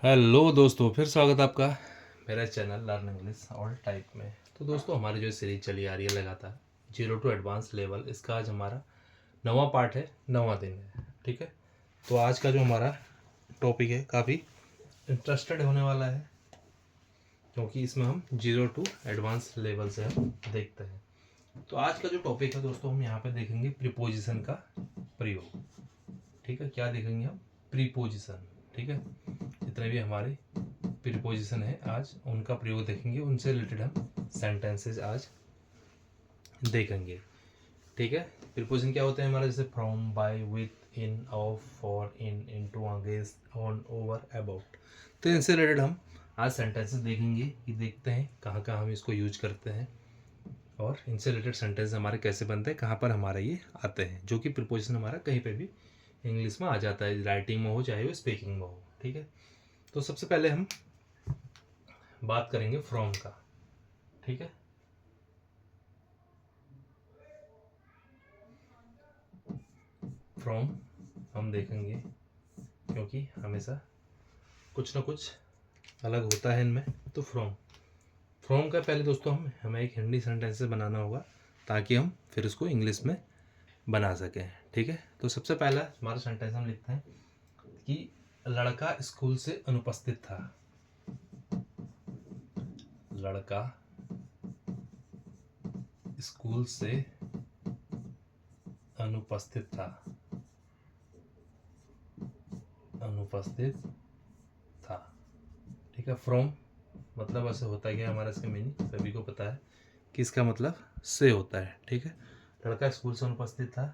Hello दोस्तों, फिर स्वागत है आपका मेरा channel learning English all type में। तो दोस्तों, हमारी जो सीरीज चली आ रही है लगातार जीरो टू एडवांस लेवल, इसका आज हमारा 9वां पार्ट है, 9वां दिन है। ठीक है, तो आज का जो हमारा टॉपिक है काफ़ी इंटरेस्टेड होने वाला है, क्योंकि इसमें हम जीरो टू एडवांस लेवल से हम देखते हैं। तो आज का जो टॉपिक है दोस्तों, हम यहाँ पे देखेंगे प्रीपोजिशन का प्रयोग। ठीक है, क्या देखेंगे हम? प्रीपोजिशन। ठीक है, जितने भी हमारे प्रीपोजिशन है आज उनका प्रयोग देखेंगे, उनसे रिलेटेड हम सेंटेंसेस आज देखेंगे। ठीक है, प्रीपोजिशन क्या होते हैं हमारा? जैसे from, by, with, in, of, for, in, into, against, on, over, about. तो इनसे रिलेटेड हम आज सेंटेंसेस देखेंगे कि देखते हैं कहाँ कहाँ हम इसको यूज करते हैं और इनसे रिलेटेड सेंटेंस हमारे कैसे बनते हैं, कहाँ पर हमारा ये आते हैं, जो कि प्रीपोजिशन हमारा कहीं पे भी इंग्लिश में आ जाता है, राइटिंग में हो चाहे वो स्पीकिंग में हो। ठीक है, तो सबसे पहले हम बात करेंगे फ्रॉम का। ठीक है, फ्रॉम हम देखेंगे, क्योंकि हमेशा कुछ ना कुछ अलग होता है इनमें। तो फ्रॉम का पहले दोस्तों हमें एक हिंदी सेंटेंस बनाना होगा, ताकि हम फिर उसको इंग्लिश में बना सकें। ठीक है, तो सबसे पहला हमारा सेंटेंस हम लिखते हैं कि लड़का स्कूल से अनुपस्थित था। लड़का स्कूल से अनुपस्थित था। अनुपस्थित था। ठीक है, फ्रॉम मतलब ऐसे होता है कि हमारा इसका मीनिंग सभी को पता है कि इसका मतलब से होता है। ठीक है, लड़का स्कूल से अनुपस्थित था।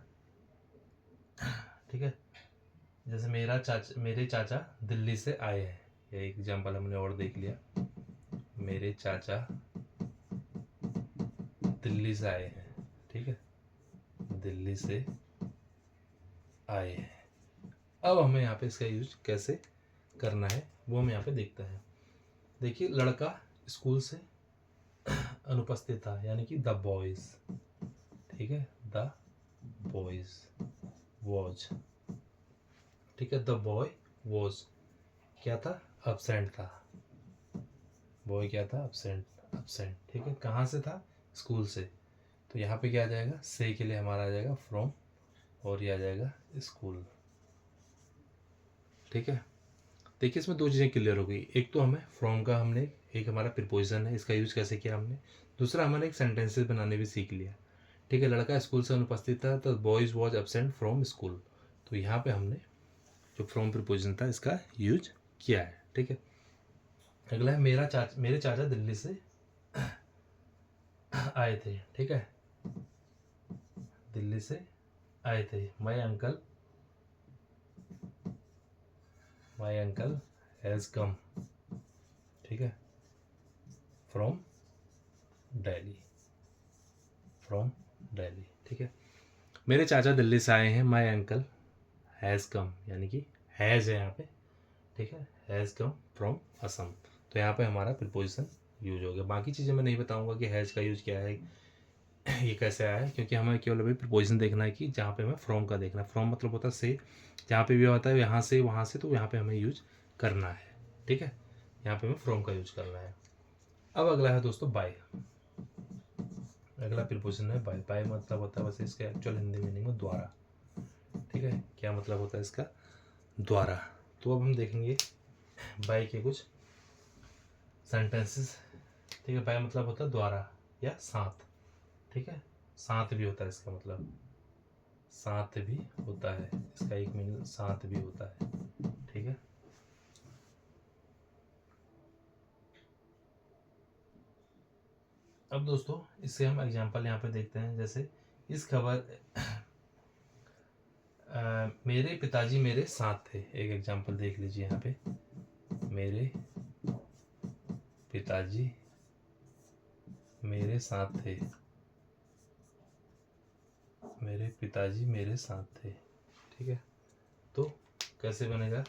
ठीक है, जैसे मेरे चाचा दिल्ली से आए हैं, ये एग्जाम्पल हमने और देख लिया। मेरे चाचा दिल्ली से आए हैं। ठीक है, दिल्ली से आए हैं। अब हमें यहाँ पे इसका यूज कैसे करना है वो हम यहाँ पे देखते हैं। देखिए, लड़का स्कूल से अनुपस्थित था, यानी कि द बॉयज। ठीक है, द बॉयज वॉज। ठीक है, द बॉय वॉज क्या था? अब्सेंट था। बॉय क्या था? अब्सेंट। ठीक है, कहाँ से था? स्कूल से। तो यहाँ पे क्या आ जाएगा? से के लिए हमारा आ जाएगा फ्रॉम, और ये आ जाएगा स्कूल। ठीक है, देखिए इसमें दो चीज़ें क्लियर हो गई। एक तो हमें फ्रॉम का हमने एक हमारा प्रीपोजिशन है, इसका यूज कैसे किया हमने। दूसरा हमारे एक सेंटेंसेस बनाने भी सीख लिया। ठीक है, लड़का स्कूल से अनुपस्थित था, तो boys was absent from school. तो यहाँ पे हमने जो फ्रॉम प्रीपोजिशन था इसका यूज किया है। ठीक है, अगला है मेरे चाचा दिल्ली से आए थे। ठीक है, दिल्ली से आए थे। My uncle has come. ठीक है, फ्रॉम दिल्ली। फ्रॉम दिल्ली। ठीक है, मेरे चाचा दिल्ली से आए हैं। माई अंकल हैज़ कम, यानी कि हैज़ है यहाँ पे। ठीक है, हैज़ कम फ्रॉम असम। तो यहाँ पे हमारा प्रीपोजिशन यूज हो गया। बाकी चीज़ें मैं नहीं बताऊंगा कि हैज़ का यूज क्या है, ये कैसे आया है, क्योंकि हमें केवल अभी प्रीपोजिशन देखना है कि जहाँ पे हमें फ्रॉम का देखना है। फ्रॉम मतलब होता है से, जहाँ पे भी होता है यहाँ से वहाँ से, तो यहाँ पे हमें यूज करना है। ठीक है, यहाँ पे हमें फ्रॉम का यूज करना है। अब अगला है दोस्तों बाय। अगला प्रीपोजिशन है बाय। बाय मतलब होता है, वैसे इसका एक्चुअल हिंदी मीनिंग में द्वारा। ठीक है, क्या मतलब होता है इसका? द्वारा। तो अब हम देखेंगे बाय के कुछ सेंटेंसेस। ठीक है, बाय मतलब होता है द्वारा या साथ। ठीक है, साथ भी होता है इसका मतलब, साथ भी होता है इसका एक मीनिंग, साथ भी होता है। ठीक है, अब दोस्तों इससे हम एग्जांपल यहाँ पे देखते हैं। जैसे इस खबर मेरे पिताजी मेरे साथ थे। एक एग्जांपल देख लीजिए यहाँ पे, मेरे पिताजी मेरे साथ थे। मेरे पिताजी मेरे साथ थे। ठीक है, तो कैसे बनेगा?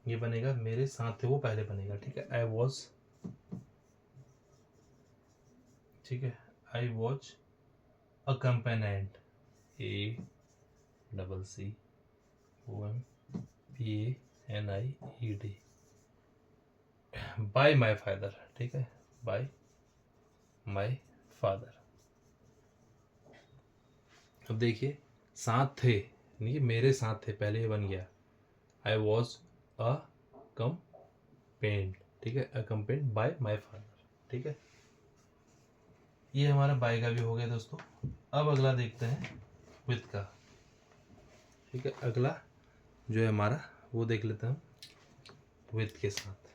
ये बनेगा मेरे साथ थे, वो पहले बनेगा। ठीक है, आई वॉज। ठीक है, I was accompanied, A CC OM FANIED, by my father, ठीक है, बाय माई फादर। अब देखिए साथ थे, यानी कि मेरे साथ थे, पहले ये बन गया आई वॉज अ कंपेन्ड, ठीक है, अकम्पेन्ड बाय माई फादर, ठीक है। ये हमारा बाय का भी हो गया दोस्तों। अब अगला देखते हैं विथ का, ठीक है। अगला जो है हमारा वो देख लेते हैं हम विथ के साथ,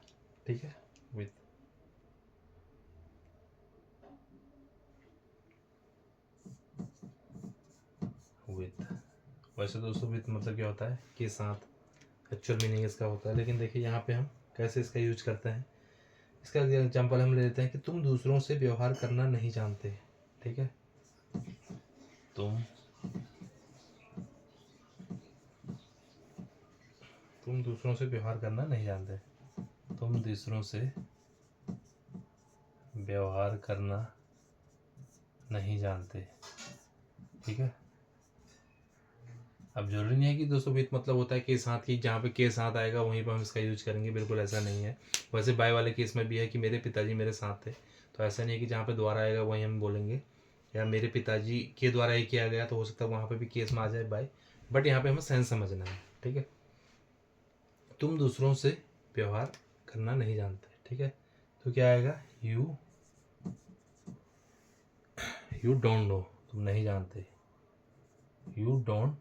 ठीक है, विथ। विथ, वैसे दोस्तों विथ मतलब क्या होता है के साथ, एक्चुअल मीनिंग इसका होता है, लेकिन देखिए यहाँ पे हम कैसे इसका यूज करते हैं। इसका एग्जांपल हम ले लेते हैं कि तुम दूसरों से व्यवहार करना नहीं जानते, ठीक है। तुम दूसरों से व्यवहार करना नहीं जानते, तुम दूसरों से व्यवहार करना नहीं जानते, ठीक है। अब जरूरी नहीं है कि दोस्तों विथ मतलब होता है के साथ, की जहाँ पे के साथ आएगा वहीं पर हम इसका यूज करेंगे, बिल्कुल ऐसा नहीं है। वैसे बाय वाले केस में भी है कि मेरे पिताजी मेरे साथ थे, तो ऐसा नहीं है कि जहाँ पे द्वारा आएगा वहीं हम बोलेंगे, या मेरे पिताजी के द्वारा ही किया गया, तो हो सकता है वहाँ पे भी केस में आ जाए बाय, बट यहाँ पे हमें सेंस समझना है, ठीक है। तुम दूसरों से व्यवहार करना नहीं जानते, ठीक है, तो क्या आएगा यू डोंट नो, तुम नहीं जानते, यू डोंट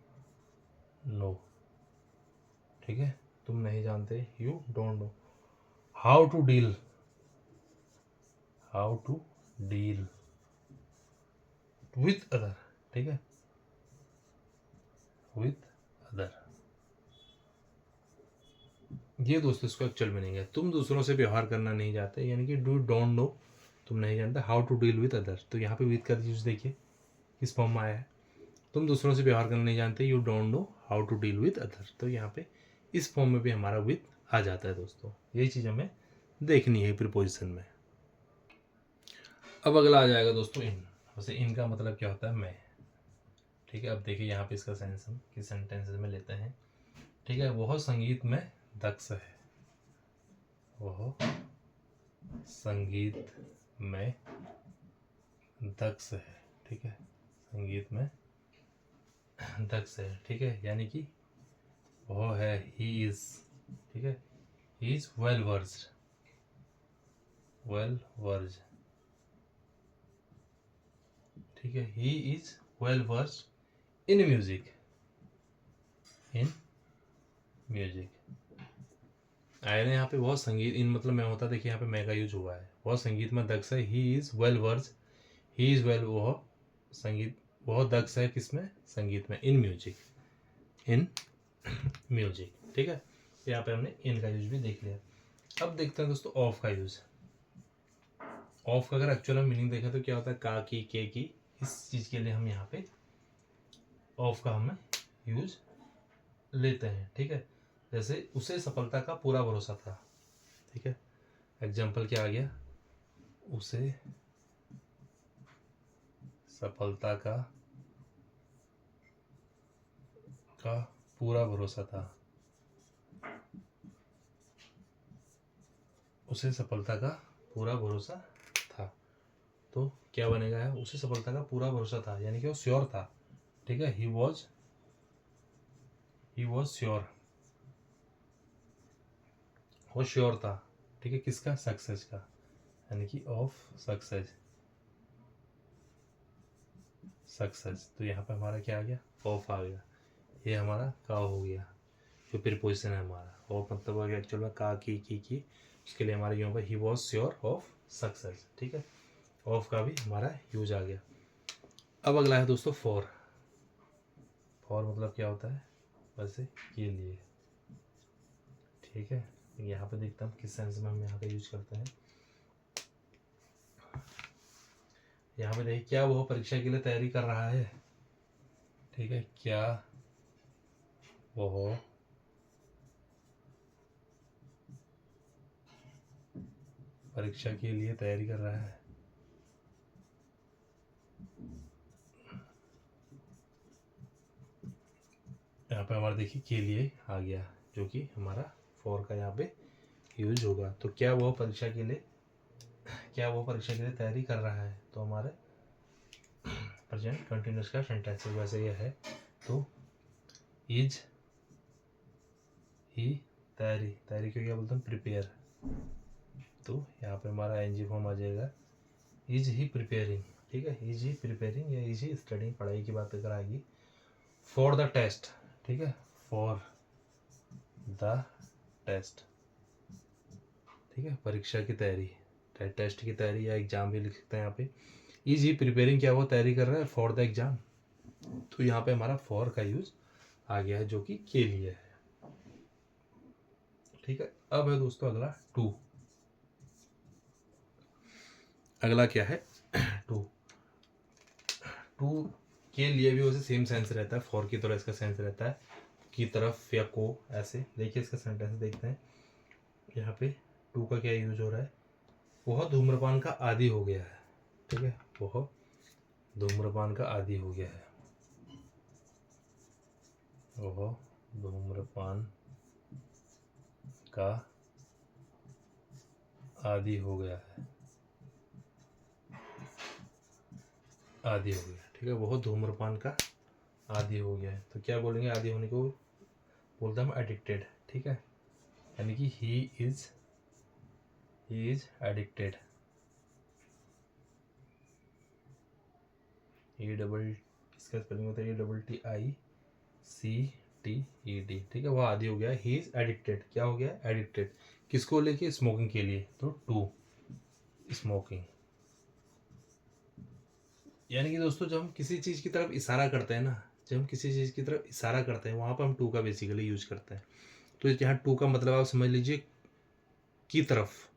नो, ठीक है, तुम नहीं जानते, you don't know. How to deal with other, ठीक है, विथ अदर। ये दोस्तों इसको एक्चुअल मीनिंग है, तुम दूसरों से व्यवहार करना नहीं जानते, यानी कि डू डोंट नो, तुम नहीं जानते, how to deal with other, तो यहाँ पे विथ का यूज देखिए किस फॉर्म में आया है, तुम दूसरों से व्यवहार करना नहीं जानते, you don't know how to deal with other, तो यहाँ पे इस फॉर्म में भी हमारा विथ आ जाता है दोस्तों। यही चीज़ हमें देखनी है प्रीपोजिशन में। अब अगला आ जाएगा दोस्तों इन, वैसे इन का मतलब क्या होता है मैं, ठीक है। अब देखिए यहाँ पे इसका सेंस हम किस सेंटेंसेस में लेते हैं, ठीक है। वह संगीत में दक्ष है, वह संगीत में दक्ष है, ठीक है, संगीत में दक्ष है, ठीक है, यानी कि वह है, ही इज, ठीक है, ही इज वेल वर्स्ड, ठीक है, he is well versed in music, आया ना यहाँ पे बहुत संगीत, इन मतलब मैं होता, देखिए यहाँ पे मैं का यूज हुआ है, बहुत संगीत में दक्ष है, he is well versed, he is well, वह संगीत, बहुत दक्ष है किसमें, संगीत में, इन म्यूजिक, ठीक है। यहाँ पे हमने इन का यूज भी देख लिया। अब देखते हैं दोस्तों ऑफ का यूज। ऑफ का अगर एक्चुअल मीनिंग देखें तो क्या होता है, का की, के की, इस चीज के लिए हम यहाँ पे ऑफ का हमें यूज लेते हैं, ठीक है। जैसे उसे सफलता का पूरा भरोसा था, ठीक है, एग्जाम्पल क्या आ गया, उसे सफलता का पूरा भरोसा था, उसे सफलता का पूरा भरोसा था, तो क्या बनेगा है, उसे सफलता का पूरा भरोसा था, यानी कि वो श्योर था, ठीक है, ही वॉज श्योर, वो श्योर था, ठीक है, किसका, सक्सेस का, यानी कि ऑफ सक्सेस, तो यहाँ पे हमारा क्या आ गया, ऑफ आ गया, ये हमारा का हो गया, जो प्रीपोजिशन है हमारा। ऑफ मतलब हो गया एक्चुअल में का की, उसके लिए हमारा यहाँ पर he was sure of success, ठीक है, ऑफ का भी हमारा यूज आ गया। अब अगला है दोस्तों फॉर मतलब क्या होता है, वैसे के लिए, ठीक है। यहाँ पे देखता हूँ किस सेंस में हम यहाँ का यूज करते हैं। यहाँ पे देखिए, क्या वो परीक्षा के लिए तैयारी कर रहा है, ठीक है, क्या वो परीक्षा के लिए तैयारी कर रहा है, यहाँ पे हमारा देखिए के लिए आ गया, जो कि हमारा फॉर का यहाँ पे यूज होगा। तो क्या वो परीक्षा के लिए तैयारी कर रहा है, तो हमारे प्रेजेंट कंटिन्यूस का सेंटेंस वैसे ये है। तो इज ही तैयारी को क्या बोलते हैं, प्रिपेयर। तो यहाँ पे हमारा एनजी फॉर्म आ जाएगा इज ही प्रिपेयरिंग। ठीक है, इज ही प्रिपेयरिंग या इज ही स्टडिंग, पढ़ाई की बात अगर आएगी। फॉर द टेस्ट, ठीक है, फॉर द टेस्ट, ठीक है, परीक्षा की तैयारी, टेस्ट की तैयारी या एग्जाम भी लिख सकते हैं यहाँ पे। इज ही प्रिपेयरिंग, क्या वो तैयारी कर रहा है फॉर द एग्जाम। तो यहाँ पे हमारा फॉर का यूज आ गया है, जो कि के लिए है। ठीक है, अब है दोस्तों अगला टू। अगला क्या है, टू। टू के लिए भी वैसे सेम सेंस रहता है, फॉर की तरह इसका सेंस रहता है, की तरफ या को, ऐसे। देखिए इसका सेंटेंस देखते हैं। यहाँ पे टू का क्या यूज हो रहा है, वह धूम्रपान का आदी हो गया है। ठीक है, वह धूम्रपान का आदी हो गया है, वह धूम्रपान का आदी हो गया है, आदी हो गया। ठीक है, वह धूम्रपान का आदी हो गया है। तो क्या बोलेंगे आदी होने को, बोलते हम एडिक्टेड। ठीक है, यानी कि ही इज एडिक्टेड। ए डबल, इसका स्पेलिंग होता है ATTICTED। ठीक है, वो आदी हो गया, ही इज एडिक्टेड। क्या हो गया, एडिक्टेड। किसको लेके, स्मोकिंग के लिए। तो टू स्मोकिंग। यानी कि दोस्तों जब हम किसी चीज़ की तरफ इशारा करते हैं ना, जब हम किसी चीज़ की तरफ इशारा करते हैं, वहाँ पर हम टू का बेसिकली यूज करते हैं। तो यहाँ टू का मतलब आप समझ लीजिए की तरफ।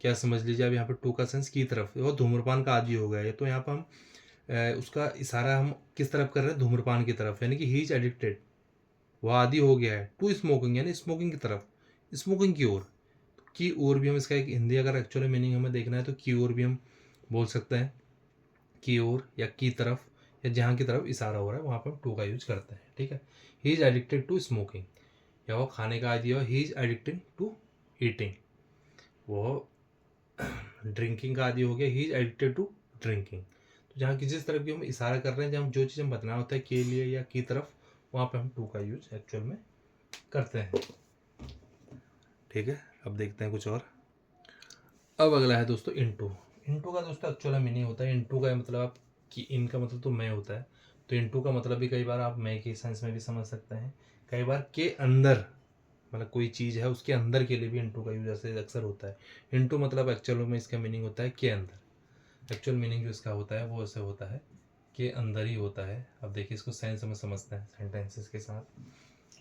क्या समझ लीजिए, अब यहाँ पे टू का सेंस की तरफ, वो धूम्रपान का आदी हो गया है। तो यहाँ पर हम उसका इशारा हम किस तरफ कर रहे हैं, धूम्रपान की तरफ, यानी कि ही इज एडिक्टेड, वह आदी हो गया है टू स्मोकिंग, यानी स्मोकिंग की तरफ, स्मोकिंग की ओर। की ओर भी हम इसका एक हिंदी अगर एक्चुअली मीनिंग हमें देखना है तो की ओर भी हम बोल सकते हैं, की ओर या की तरफ, या जहाँ की तरफ इशारा हो रहा है वहाँ पर हम टू का यूज करते हैं। ठीक है, he is addicted to smoking, या वो खाने का आदी हो, he is addicted to eating, वो ड्रिंकिंग का आदी हो गया, he is addicted to drinking. तो जहाँ किसी तरफ की हम इशारा कर रहे हैं, जब हम जो चीज़ हम बताना होता है के लिए या की तरफ, वहाँ पे हम टू का यूज एक्चुअल में करते हैं। ठीक है, अब देखते हैं कुछ और। अब अगला है दोस्तों इनटू। इनटू का दोस्तों एक्चुअल मीनिंग होता है, इनटू का मतलब आप कि इन का मतलब तो मैं होता है, तो इनटू का मतलब भी कई बार आप मैं के सेंस में भी समझ सकते हैं, कई बार के अंदर, मतलब कोई चीज़ है उसके अंदर के लिए भी इनटू का यूज ऐसे अक्सर होता है। इनटू मतलब एक्चुअल में इसका मीनिंग होता है के अंदर। एक्चुअल मीनिंग जो इसका होता है वो ऐसे होता है, के अंदर ही होता है। अब देखिए इसको सेंस में समझते हैं सेंटेंसेस के साथ।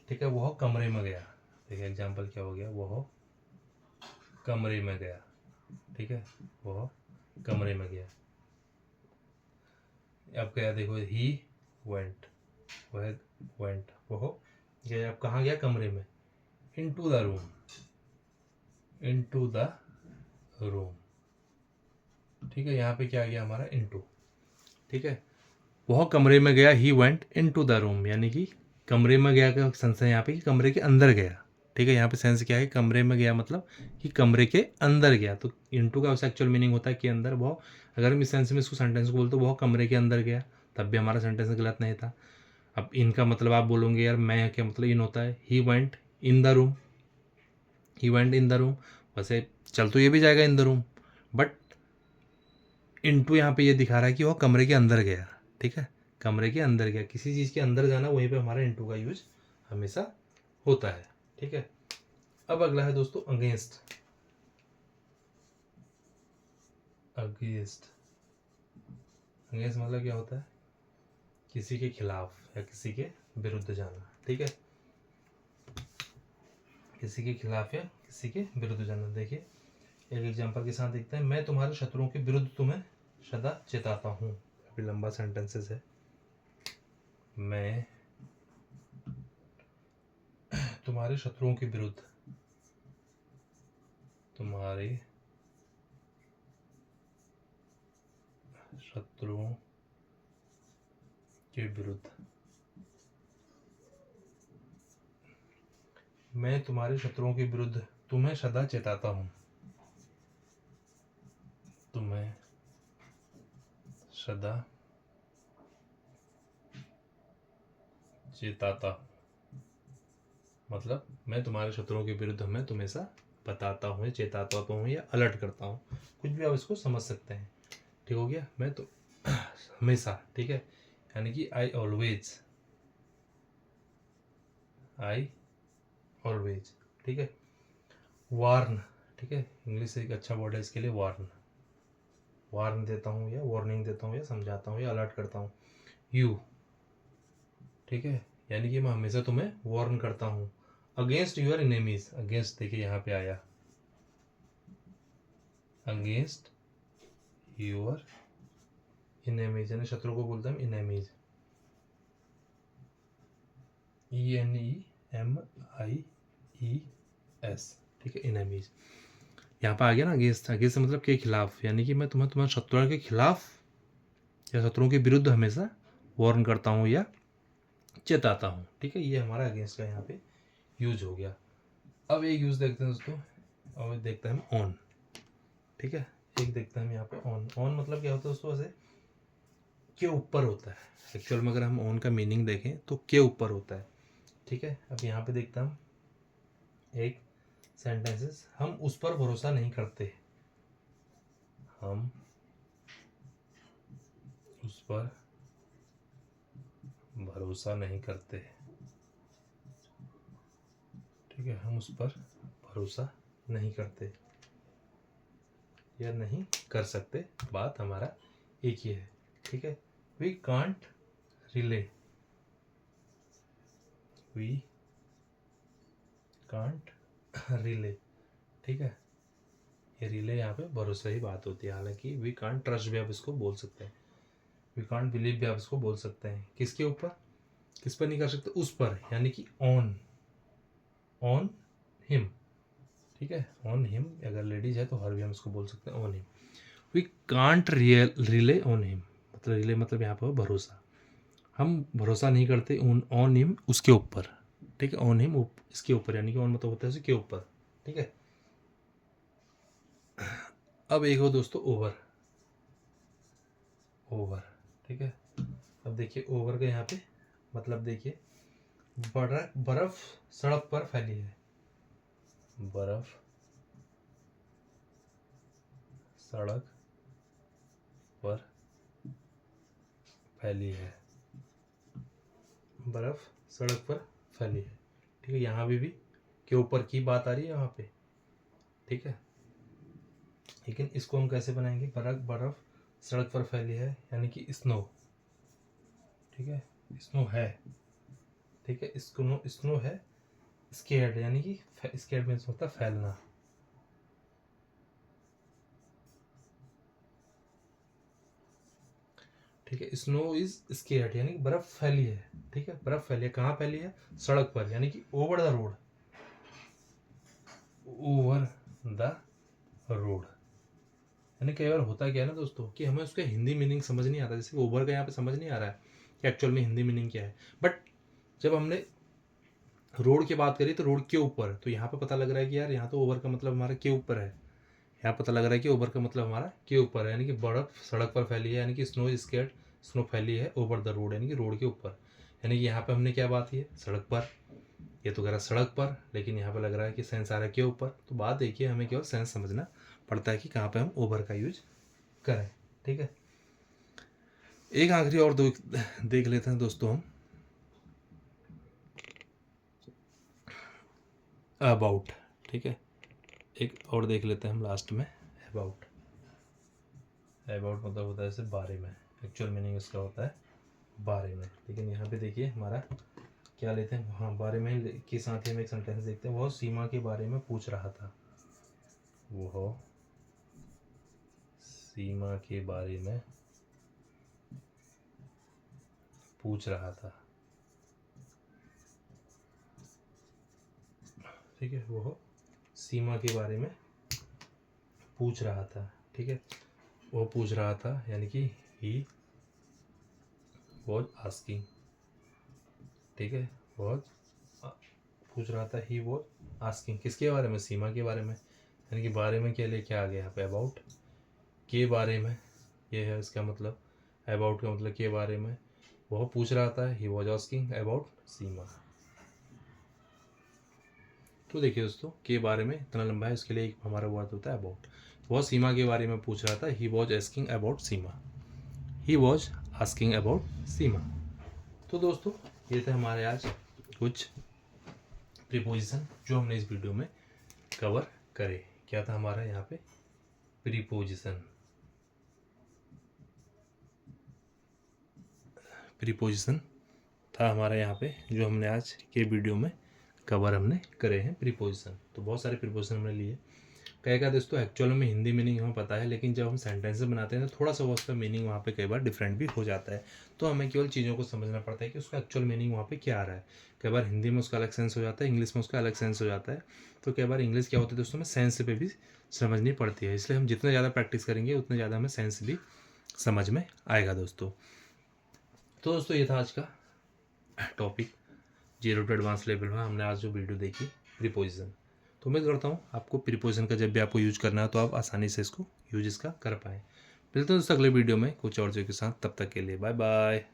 ठीक है, वह कमरे में गया। देखिए एग्जाम्पल क्या हो गया, वह कमरे में गया। ठीक है, वह कमरे में गया। अब क्या देखो, ही वेंट, वह वेंट, वह गया। अब कहाँ गया, कमरे में। Into the room, into the room. ठीक है, यहाँ पे क्या गया हमारा, इनटू। ठीक है, वह कमरे में गया, he went into the room, यानी कि कमरे में गया का सेंस है यहाँ पे कि कमरे के अंदर गया। ठीक है, यहाँ पे सेंस क्या है, कमरे में गया मतलब कि कमरे के अंदर गया। तो इनटू का एक्चुअल मीनिंग होता है कि अंदर। वह, अगर हम इस सेंस में इसको सेंटेंस को बोलते, वह कमरे के अंदर गया, तब भी हमारा सेंटेंस गलत नहीं था। अब इनका मतलब आप बोलोगे यार मैं क्या मतलब, इन होता है, he went in the room, he went in the room. वैसे चल तो ये भी जाएगा in the room, but into यहाँ पे ये दिखा रहा है कि वह कमरे के अंदर गया। ठीक है, कमरे के अंदर गया, किसी चीज़ के अंदर जाना, वहीं पे हमारा इनटू का यूज हमेशा होता है। ठीक है, अब अगला है दोस्तों अगेंस्ट। अगेंस्ट, अगेंस्ट मतलब क्या होता है, किसी के खिलाफ या किसी के विरुद्ध जाना। ठीक है, किसी के खिलाफ या किसी के विरुद्ध जाना। देखिए एक एग्जांपल के साथ देखते हैं, मैं तुम्हारे शत्रुओं के विरुद्ध तुम्हें सदा चेताता हूँ। अभी लंबा सेंटेंसेस है। मैं तुम्हारे शत्रुओं के विरुद्ध, तुम्हारे शत्रुओं के विरुद्ध मैं तुम्हारे शत्रुओं के विरुद्ध तुम्हें सदा चेताता हूँ। तुम्हें सदा चेताता हूँ, मतलब मैं तुम्हारे शत्रुओं के विरुद्ध मैं तुम्हें सा बताता हूँ, चेताता हूँ या अलर्ट करता हूँ, कुछ भी आप इसको समझ सकते हैं। ठीक हो गया। मैं तो हमेशा, ठीक है, यानी कि आई ऑलवेज, ठीक है। वार्न, ठीक है, इंग्लिश से एक अच्छा वर्ड है इसके लिए, वार्न देता हूँ या वार्निंग देता हूँ या समझाता हूँ या अलर्ट करता हूँ। यू, ठीक है, यानी कि मैं हमेशा तुम्हें वार्न करता हूँ। अगेंस्ट यूर इनेमीज, अगेंस्ट देखिए यहाँ पे आया, अगेंस्ट यूर इनेमीज, यानी शत्रु को बोलते हैं इनेमीज, ENEMIES, ठीक है, इनेमीज। यहाँ पे आ गया ना अगेंस्ट, अगेंस्ट मतलब के खिलाफ, यानी कि मैं तुम्हारे शत्रुओं के खिलाफ या शत्रुओं के विरुद्ध हमेशा वार्न करता हूँ या चेताता हूँ, ठीक है। ये हमारा अगेंस्ट का यहाँ पे यूज हो गया। अब एक यूज देखते हैं दोस्तों, और देखते हैं हम ऑन, ठीक है। एक देखते हैं हम यहाँ पे ऑन। ऑन मतलब क्या होता है दोस्तों, ऐसे के ऊपर होता है। एक्चुअल में अगर हम ऑन का मीनिंग देखें तो के ऊपर होता है, ठीक है। अब यहाँ पे देखते हैं हम एक सेंटेंसेस, हम उस पर भरोसा नहीं करते, हम उस पर भरोसा नहीं करते, ठीक है, हम उस पर भरोसा नहीं करते या नहीं कर सकते, बात हमारा एक ही है, ठीक है। We can't rely, we can't rely, ठीक है। ये रिले यहाँ पे भरोसे ही बात होती है, हालांकि वी कांट ट्रस्ट भी आप इसको बोल सकते हैं, वी कांट बिलीव भी आप इसको बोल सकते हैं। किसके ऊपर, किस पर नहीं कर सकते, उस पर, यानी कि ऑन हिम, ठीक है, ऑन हिम। अगर लेडीज है तो हर भी हम इसको बोल सकते हैं, on him. We can't rely on him, मतलब रिले मतलब यहाँ पर भरोसा, हम भरोसा नहीं करते ऑन हिम, उसके ऊपर, ठीक है, ऑन हिम इसके ऊपर, यानी कि ऑन मतलब होता है उसके ऊपर, ठीक है। अब एक हो दोस्तों ओवर, ठीक है। अब देखिए ओवर का यहाँ पे मतलब देखिए, बर्फ सड़क पर फैली है, बर्फ सड़क पर फैली है, बर्फ सड़क पर फैली है, ठीक है। यहाँ भी के ऊपर की बात आ रही है यहाँ पे, ठीक है। लेकिन इसको हम कैसे बनाएंगे, बर्फ सड़क पर फैली है, यानी कि स्नो, ठीक है, स्नो है, ठीक है, स्नो है। स्केर्ड, यानी कि स्केर्ड मीन्स होता है फैलना, ठीक है। स्नो इज स्केर्ड, यानी कि बर्फ फैली है, ठीक है, बर्फ फैली है, कहाँ फैली है, सड़क पर, यानी कि over the road, over the road. यानी कई बार होता क्या है ना दोस्तों, कि हमें उसका हिंदी मीनिंग समझ नहीं आता, जैसे ओवर का यहाँ पे समझ नहीं आ रहा है कि एक्चुअल में हिंदी मीनिंग क्या है, बट जब हमने रोड की बात करी तो रोड के ऊपर, तो यहाँ पे पता लग रहा है कि यार यहाँ तो ओवर का मतलब हमारा के ऊपर है, यहाँ पता लग रहा है कि ओवर का मतलब हमारा के ऊपर है, यानी कि बर्फ सड़क पर फैली है, यानी कि स्नो इज स्केर्ड, स्नो फैली है ओवर द रोड, यानी कि रोड के ऊपर, यानी कि यहाँ पे हमने क्या बात की है, सड़क पर, ये तो कह रहा सड़क पर, लेकिन यहाँ पे लग रहा है कि सेंस आ रहा है के ऊपर, तो बात देखिए हमें केवल सेंस समझना पड़ता है कि कहाँ पे हम ओवर का यूज करें, ठीक है। एक आखिरी और देख लेते हैं दोस्तों हम, अबाउट, ठीक है, एक और देख लेते हैं हम लास्ट में, अबाउट। अबाउट मतलब होता है जैसे बारे में, एक्चुअल मीनिंग इसका होता है बारे में, लेकिन यहाँ पे देखिए हमारा क्या लेते हैं, हाँ बारे में के साथ ही हम एक सेंटेंस देखते हैं, वह सीमा के बारे में पूछ रहा था, वह सीमा के बारे में पूछ रहा था, ठीक है, वह सीमा के बारे में पूछ रहा था, ठीक है, वो पूछ रहा था, यानी कि ही वॉज आस्किंग, ठीक है, वॉज पूछ रहा था ही वो आस्किंग किसके बारे में, सीमा के बारे में, यानी कि बारे में क्या लेके आ गया यहाँ पे, अबाउट के बारे में, ये है इसका मतलब, अबाउट का मतलब के बारे में, वह पूछ रहा था, he was asking about Seema. तो देखिए दोस्तों, के बारे में इतना लंबा है, इसके लिए एक हमारा वर्ड होता है अबाउट। वह सीमा के बारे में पूछ रहा था, he was asking about Seema, he was asking about Seema. तो दोस्तों ये थे हमारे आज कुछ प्रीपोजिशन जो हमने इस वीडियो में कवर करे। क्या था हमारा यहाँ पे, प्रीपोजिशन। प्रीपोजिशन था हमारा यहाँ पे जो हमने आज के वीडियो में कवर हमने करे हैं प्रीपोजिशन। तो बहुत सारे प्रीपोजिशन हमने लिए। कई का दोस्तों एक्चुअल में हिंदी मीनिंग हमें पता है, लेकिन जब हम सेंटेंसेस बनाते हैं तो थोड़ा सा वो उसका मीनिंग वहाँ पे कई बार डिफरेंट भी हो जाता है। तो हमें केवल चीज़ों को समझना पड़ता है कि उसका एक्चुअल मीनिंग वहाँ पे क्या आ रहा है। कई बार हिंदी में उसका अलग सेंस हो जाता है, इंग्लिश में उसका अलग सेंस हो जाता है। तो कई बार इंग्लिश क्या होता है दोस्तों, में सेंस पे भी समझनी पड़ती है। इसलिए हम जितना ज़्यादा प्रैक्टिस करेंगे उतने ज़्यादा हमें सेंस भी समझ में आएगा दोस्तों। तो दोस्तों ये था आज का टॉपिक, 0 to एडवांस लेवल में हमने आज जो वीडियो देखी प्रीपोजिशन। तो उम्मीद करता हूँ आपको प्रीपोजिशन का जब भी आपको यूज करना है तो आप आसानी से इसको यूज इसका कर पाएँ। मिलते हैं दोस्तों अगले वीडियो में कुछ और चीज़ों के साथ, तब तक के लिए बाय बाय।